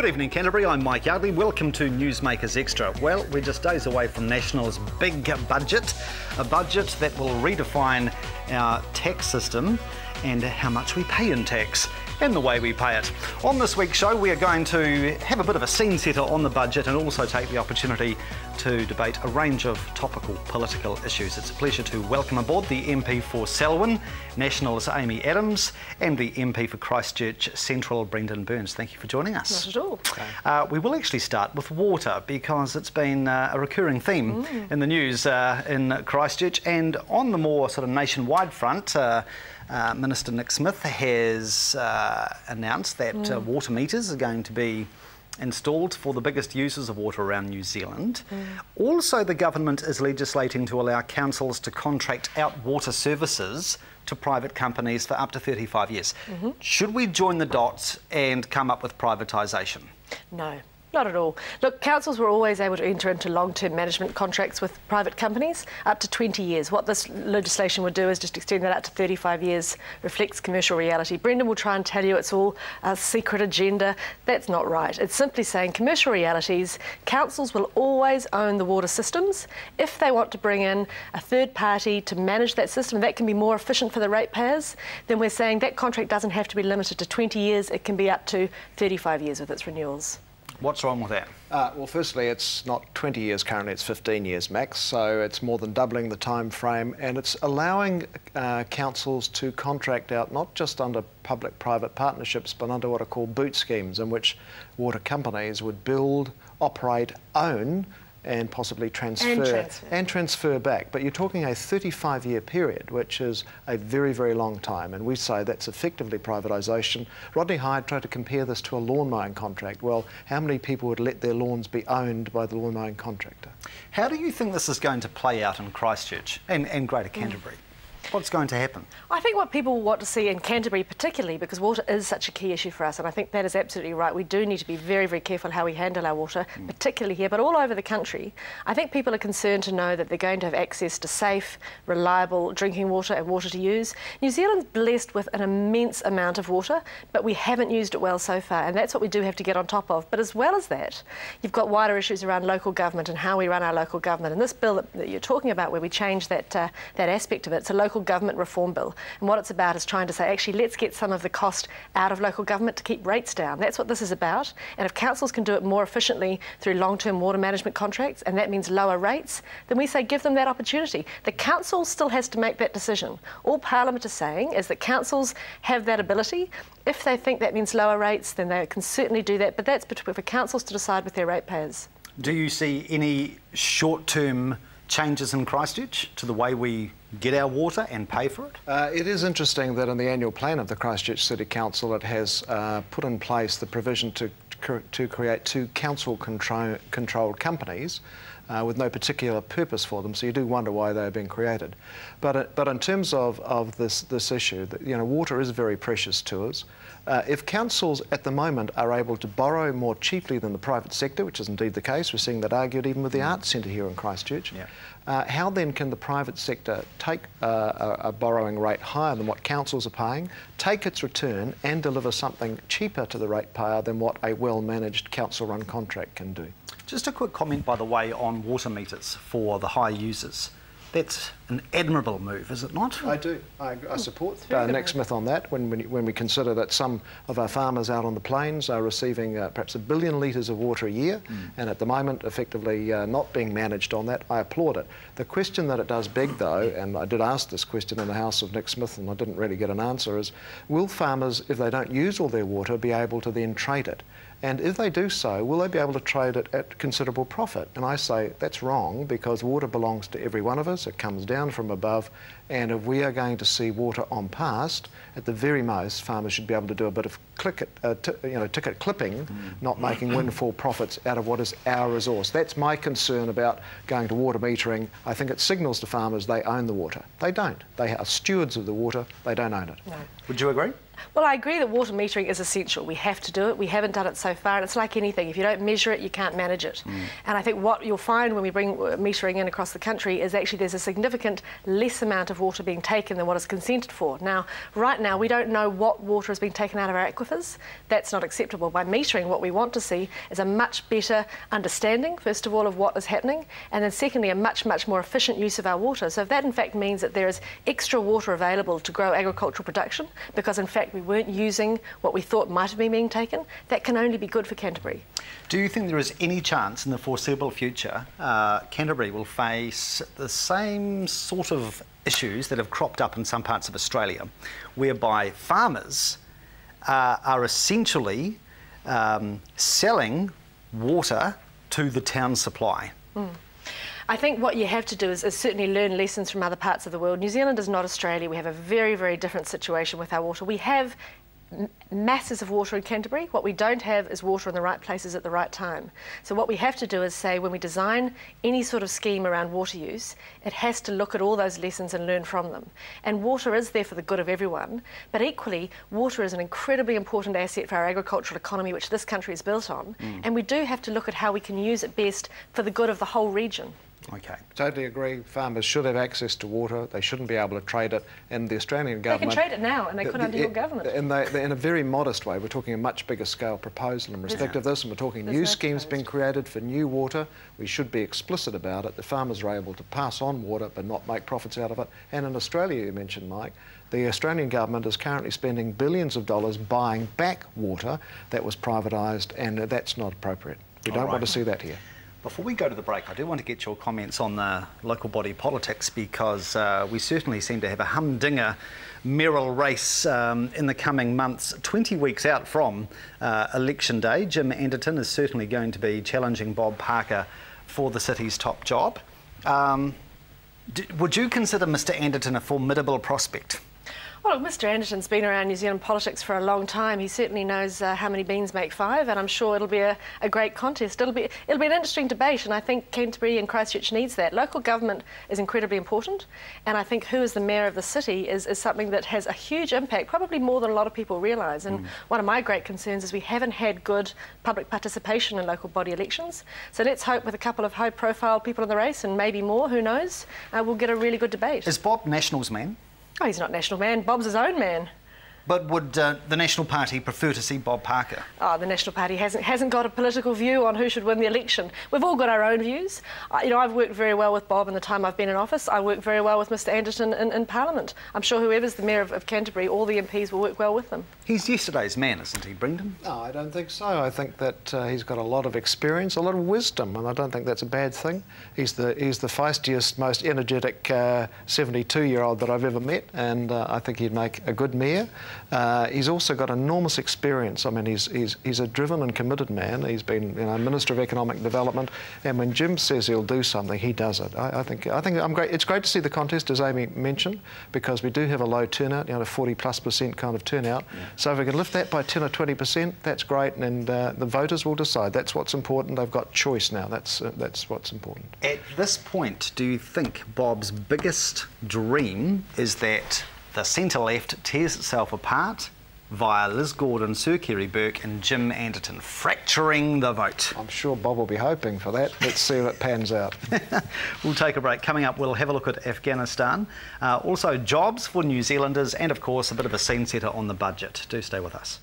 Good evening, Canterbury. I'm Mike Yardley. Welcome to Newsmakers Extra. Well, we're just days away from National's big budget, a budget that will redefine our tax system and how much we pay in tax and the way we pay it. On this week's show, we are going to have a bit of a scene setter on the budget and also take the opportunity to debate a range of topical political issues. It's a pleasure to welcome aboard the MP for Selwyn, National's Amy Adams, and the MP for Christchurch Central, Brendon Burns. Thank you for joining us. Not at all. Okay. We will actually start with water because it's been a recurring theme in the news in Christchurch, and on the more sort of nationwide front, Minister Nick Smith has announced that water meters are going to be installed for the biggest users of water around New Zealand. Also, the government is legislating to allow councils to contract out water services to private companies for up to 35 years. Should we join the dots and come up with privatisation? No. Not at all. Look, councils were always able to enter into long-term management contracts with private companies up to 20 years. What this legislation would do is just extend that up to 35 years, reflects commercial reality. Brendon will try and tell you it's all a secret agenda. That's not right. It's simply saying commercial realities, councils will always own the water systems. If they want to bring in a third party to manage that system, that can be more efficient for the ratepayers, then we're saying that contract doesn't have to be limited to 20 years. It can be up to 35 years with its renewals. What's wrong with that? Well, firstly, it's not 20 years currently, it's 15 years max, so it's more than doubling the time frame, and it's allowing councils to contract out not just under public-private partnerships, but under what are called boot schemes, in which water companies would build, operate, own, and possibly transfer back. But you're talking a 35-year period, which is a very, very long time, and we say that's effectively privatisation. Rodney Hyde tried to compare this to a lawn mowing contract. Well, how many people would let their lawns be owned by the lawn mowing contractor? How do you think this is going to play out in Christchurch and Greater Canterbury? What's going to happen? I think what people want to see in Canterbury particularly, because water is such a key issue for us, and I think that is absolutely right. We do need to be very, very careful how we handle our water, particularly here, but all over the country. I think people are concerned to know that they're going to have access to safe, reliable drinking water and water to use. New Zealand's blessed with an immense amount of water, but we haven't used it well so far, and that's what we do have to get on top of. But as well as that, you've got wider issues around local government and how we run our local government. And this bill that you're talking about, where we change that aspect of it, it's a local government reform bill, and what it's about is trying to say, actually, let's get some of the cost out of local government to keep rates down. That's what this is about, and if councils can do it more efficiently through long-term water management contracts, and that means lower rates, then we say give them that opportunity. The council still has to make that decision. All Parliament is saying is that councils have that ability. If they think that means lower rates, then they can certainly do that, but that's for councils to decide with their ratepayers. Do you see any short-term changes in Christchurch to the way we get our water and pay for it? It is interesting that in the annual plan of the Christchurch City Council it has put in place the provision to create two council-controlled companies with no particular purpose for them, so you do wonder why they are being created. But in terms of this issue, water is very precious to us. If councils at the moment are able to borrow more cheaply than the private sector, which is indeed the case, we're seeing that argued even with the Arts Centre here in Christchurch, how then can the private sector take a borrowing rate higher than what councils are paying, take its return and deliver something cheaper to the ratepayer than what a well-managed council-run contract can do? Just a quick comment, by the way, on water meters for the high users. That's an admirable move, is it not? I do. I support Nick Smith on that when we consider that some of our farmers out on the plains are receiving perhaps 1 billion litres of water a year, and at the moment effectively not being managed on that. I applaud it. The question that it does beg, though, and I did ask this question in the House of Nick Smith and I didn't really get an answer, is will farmers, if they don't use all their water, be able to then trade it? And if they do so, will they be able to trade it at considerable profit? And I say that's wrong, because water belongs to every one of us. It comes down from above. And if we are going to see water on past, at the very most, farmers should be able to do a bit of ticket clipping, not making windfall profits out of what is our resource. That's my concern about going to water metering. I think it signals to farmers they own the water. They don't. They are stewards of the water. They don't own it. No. Would you agree? Well, I agree that water metering is essential. We have to do it. We haven't done it so far, and it's like anything. If you don't measure it, you can't manage it. And I think what you'll find when we bring metering in across the country is actually there's a significant less amount of water being taken than what is consented for. Now, right now, we don't know what water is being taken out of our aquifers. That's not acceptable. By metering, what we want to see is a much better understanding, first of all, of what is happening, and then secondly, a much, much more efficient use of our water. So if that, in fact, means that there is extra water available to grow agricultural production, because, in fact, we weren't using what we thought might have been being taken, that can only be good for Canterbury. Do you think there is any chance in the foreseeable future Canterbury will face the same sort of issues that have cropped up in some parts of Australia, whereby farmers are essentially selling water to the town supply? I think what you have to do is certainly learn lessons from other parts of the world. New Zealand is not Australia. We have a very, very different situation with our water. We have masses of water in Canterbury. What we don't have is water in the right places at the right time. So what we have to do is say, when we design any sort of scheme around water use, it has to look at all those lessons and learn from them. And water is there for the good of everyone, but equally, water is an incredibly important asset for our agricultural economy, which this country is built on, and we do have to look at how we can use it best for the good of the whole region. Okay. Totally agree. Farmers should have access to water. They shouldn't be able to trade it. And the Australian government... They can trade it now, and they couldn't under your government. And they, in a very modest way, we're talking a much bigger scale proposal in respect of this, and we're talking new schemes being created for new water. We should be explicit about it. The farmers are able to pass on water but not make profits out of it. And in Australia, you mentioned, Mike, the Australian government is currently spending billions of dollars buying back water that was privatised, and that's not appropriate. We don't want to see that here. Before we go to the break, I do want to get your comments on the local body politics, because we certainly seem to have a humdinger mayoral race in the coming months. 20 weeks out from election day, Jim Anderton is certainly going to be challenging Bob Parker for the city's top job. Would you consider Mr Anderton a formidable prospect? Well, Mr Anderton's been around New Zealand politics for a long time. He certainly knows how many beans make five, and I'm sure it'll be a great contest. It'll be an interesting debate, and I think Canterbury and Christchurch needs that. Local government is incredibly important, and I think who is the mayor of the city is something that has a huge impact, probably more than a lot of people realise. And one of my great concerns is we haven't had good public participation in local body elections. So let's hope with a couple of high-profile people in the race, and maybe more, who knows, we'll get a really good debate. Is Bob National's man? Oh, he's not National man. Bob's his own man. But would the National Party prefer to see Bob Parker? Oh, the National Party hasn't got a political view on who should win the election. We've all got our own views. You know, I've worked very well with Bob in the time I've been in office. I work very well with Mr Anderton in Parliament. I'm sure whoever's the Mayor of Canterbury, all the MPs will work well with them. He's yesterday's man, isn't he, Brendon? No, I don't think so. I think that he's got a lot of experience, a lot of wisdom, and I don't think that's a bad thing. He's the feistiest, most energetic 72-year-old that I've ever met, and I think he'd make a good mayor. He's also got enormous experience. I mean, he's a driven and committed man. He's been, you know, Minister of Economic Development, and when Jim says he'll do something, he does it. I think I'm great. It's great to see the contest, as Amy mentioned, because we do have a low turnout, you know, a 40+% kind of turnout. Yeah. So if we can lift that by 10 or 20%, that's great, and the voters will decide. That's what's important. They've got choice now. That's what's important. At this point, do you think Bob's biggest dream is that the centre-left tears itself apart via Liz Gordon, Sir Kerry Burke and Jim Anderton, fracturing the vote? I'm sure Bob will be hoping for that. Let's see if it pans out. We'll take a break. Coming up, we'll have a look at Afghanistan, also jobs for New Zealanders, and of course a bit of a scene setter on the budget. Do stay with us.